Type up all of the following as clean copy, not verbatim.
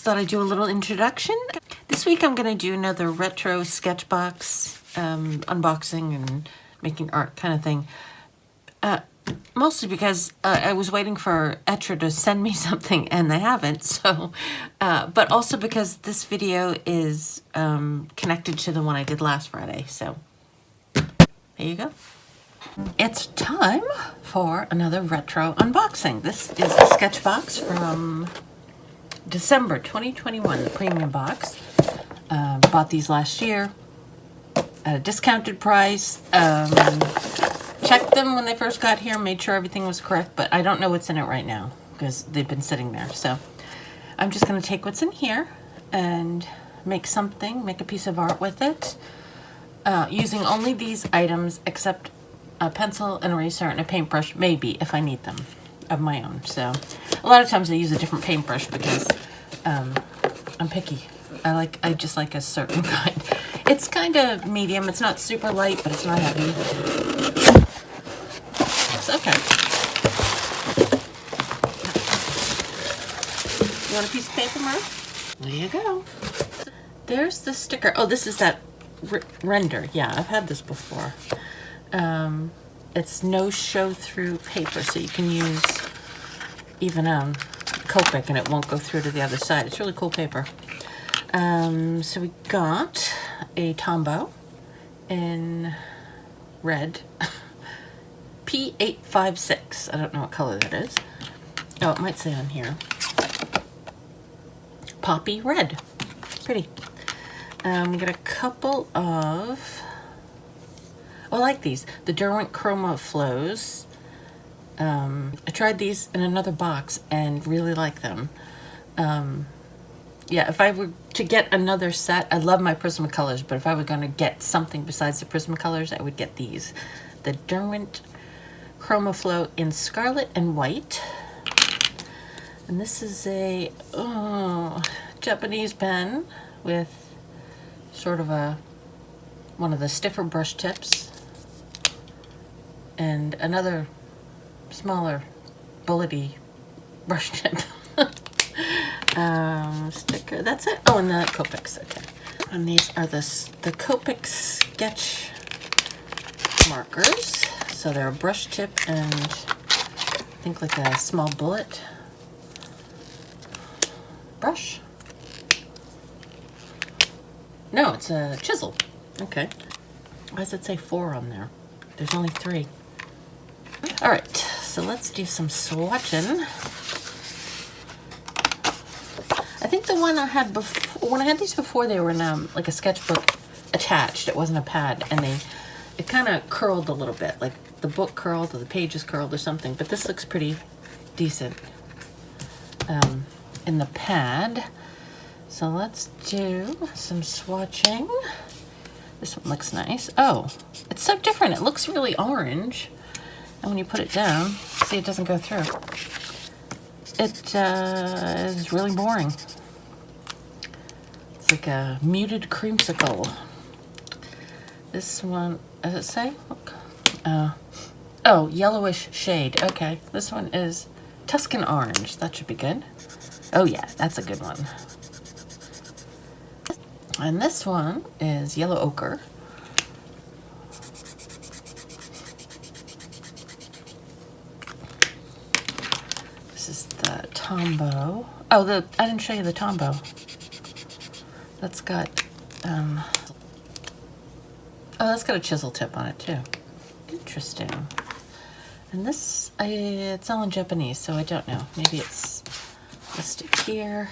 just thought I'd do a little introduction. This week I'm going to do another retro Sketchbox unboxing and making art kind of thing. Mostly because I was waiting for Etcher to send me something and they haven't. So, but also because this video is connected to the one I did last Friday. So there you go. It's time for another retro unboxing. This is the Sketchbox from December 2021, the premium box. Bought these last year at a discounted price. Checked them when they first got here, made sure everything was correct, but I don't know what's in it right now because they've been sitting there. So I'm just going to take what's in here and make a piece of art with it, using only these items except a pencil, an eraser, and a paintbrush, maybe, if I need them, of my own. So a lot of times I use a different paintbrush because I'm picky. I just like a certain kind. It's kind of medium. It's not super light, but it's not heavy. It's okay. You want a piece of paper, Murph? There you go. There's the sticker. Oh, this is that render. Yeah, I've had this before. It's no show-through paper, so you can use even Copic and it won't go through to the other side. It's really cool paper. So we got a Tombow in red. P856. I don't know what color that is. Oh, it might say on here. Poppy red. Pretty. We got a couple of... Oh, I like these. The Derwent Chroma Flows. I tried these in another box and really like them. Yeah, if I were to get another set, I love my Prismacolors, but if I were going to get something besides the Prismacolors, I would get these. The Derwent Chroma Flow in Scarlet and White. And this is a Japanese pen with sort of one of the stiffer brush tips. And another smaller bullety brush tip. Sticker, that's it. Oh, and the Copics, okay. And these are the Copic sketch markers. So they're a brush tip and I think like a small bullet brush. No, it's a chisel. Okay. Why does it say 4 on there? There's only 3. All right, so let's do some swatching. I think the one I had before, when I had these before, they were in like a sketchbook attached. It wasn't a pad, and it kind of curled a little bit, like the book curled or the pages curled or something. But this looks pretty decent in the pad. So let's do some swatching. This one looks nice. Oh, it's so different. It looks really orange. And when you put it down, see, it doesn't go through. It is really boring. It's like a muted creamsicle. This one, does it say? Look. Oh, yellowish shade. Okay, this one is Tuscan orange. That should be good. Oh yeah, that's a good one. And this one is yellow ochre. This is the Tombow. Oh, I didn't show you the Tombow. That's got that's got a chisel tip on it too. Interesting. And this, it's all in Japanese, so I don't know. Maybe it's listed here.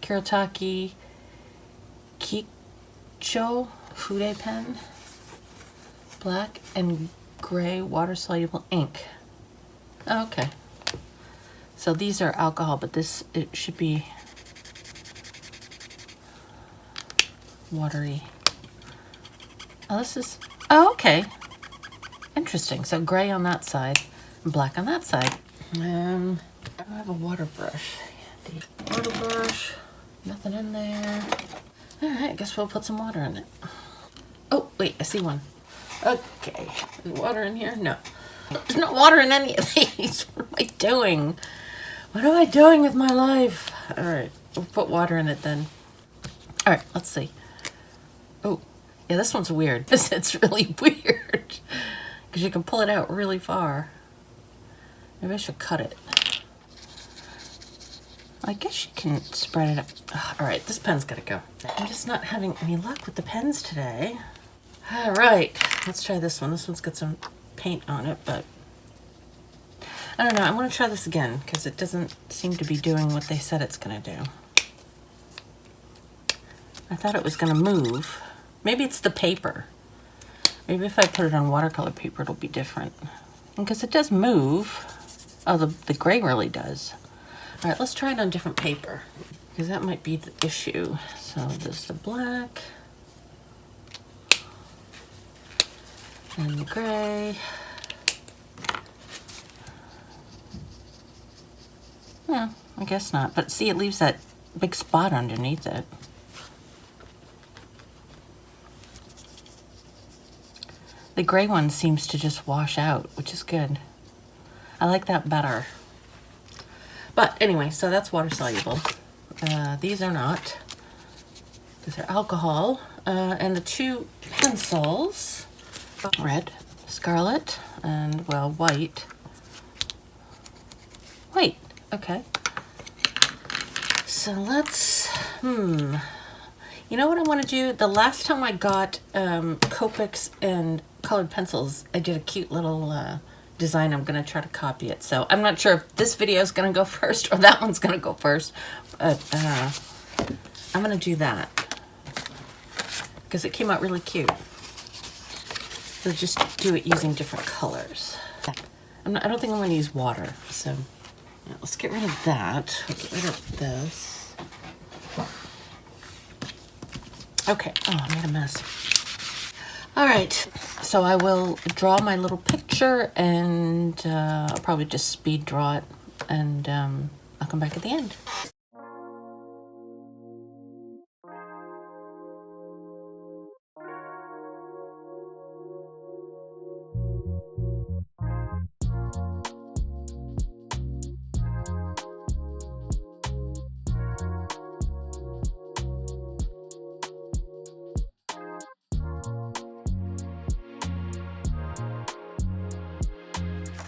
Kirotaki Kicho Fude pen. Black and gray water-soluble ink. Oh, okay. So these are alcohol, but it should be watery. Oh, this is, oh, okay. Interesting. So gray on that side and black on that side. I have a water brush. Water brush. Nothing in there. All right, I guess we'll put some water in it. Oh, wait, I see one. Okay. Is water in here? No. There's no water in any of these. What am I doing? What am I doing with my life? All right. we'll put water in it then. All right, let's see. Oh, yeah, this one's weird. It's really weird because you can pull it out really far. Maybe I should cut it. I guess you can spread it up. Ugh, all right, this pen's gotta go. I'm just not having any luck with the pens today. All right, let's try this one. This one's got some paint on it, but I don't know. I want to try this again because it doesn't seem to be doing what they said it's gonna do. I thought it was gonna move. Maybe it's the paper. Maybe if I put it on watercolor paper, it'll be different. Because it does move. Oh, the gray really does. All right, let's try it on different paper because that might be the issue. So there's the black and the gray. Yeah, I guess not. But see, it leaves that big spot underneath it. The gray one seems to just wash out, which is good. I like that better. But anyway, so that's water soluble. These are not. These are alcohol. And the two pencils, red, scarlet, and well, white. White, okay. So let's, you know what I want to do? The last time I got Copics and colored pencils, I did a cute little design. I'm going to try to copy it. So I'm not sure if this video is going to go first or that one's going to go first. But I'm going to do that because it came out really cute. So just do it using different colors. I don't think I'm going to use water. So yeah, let's get rid of that. We'll get rid of this. Okay. Oh, I made a mess. All right, so I will draw my little picture and I'll probably just speed draw it and I'll come back at the end.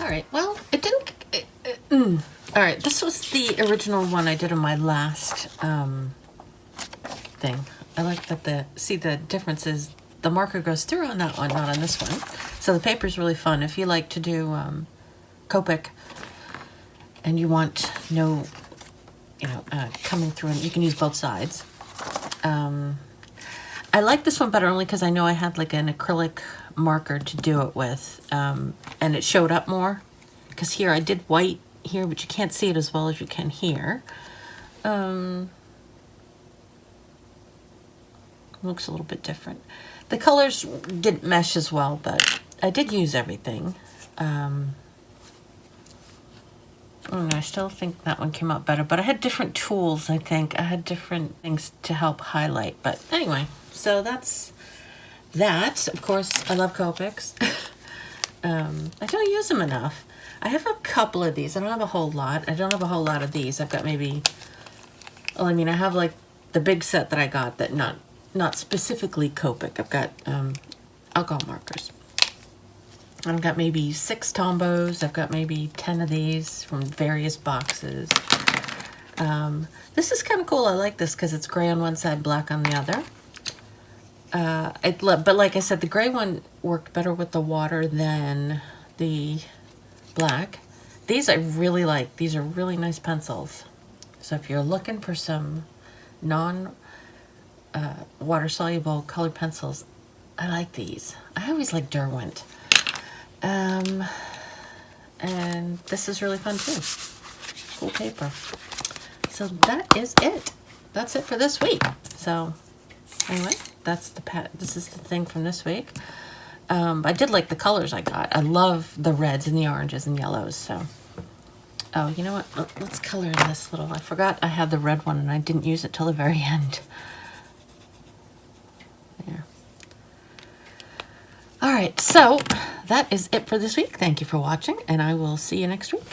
All right, well, it didn't, all right, this was the original one I did on my last thing. I like that the difference is the marker goes through on that one, not on this one. So the paper's really fun. If you like to do Copic and you want no, coming through, and you can use both sides. I like this one better only because I know I had like an acrylic marker to do it with, and it showed up more. Because here I did white here, but you can't see it as well as you can here. Looks a little bit different. The colors didn't mesh as well, but I did use everything. I don't know, I still think that one came out better, but I had different tools, I think. I had different things to help highlight. But anyway, so that's that. Of course, I love Copics. I don't use them enough. I have a couple of these. I don't have a whole lot. I don't have a whole lot of these. I've got maybe, well, I mean, I have like the big set that I got that not specifically Copic. I've got alcohol markers. I've got maybe 6 Tombos. I've got maybe 10 of these from various boxes. This is kind of cool. I like this because it's gray on one side, black on the other. But like I said, the gray one worked better with the water than the black. These I really like. These are really nice pencils. So if you're looking for some water-soluble colored pencils, I like these. I always like Derwent. And this is really fun too. Cool paper. So that is it. That's it for this week. So anyway, that's this is the thing from this week. I did like the colors I got. I love the reds and the oranges and yellows. So, oh, you know what? Let's color in this little. I forgot I had the red one and I didn't use it till the very end. There. All right, so that is it for this week. Thank you for watching, and I will see you next week.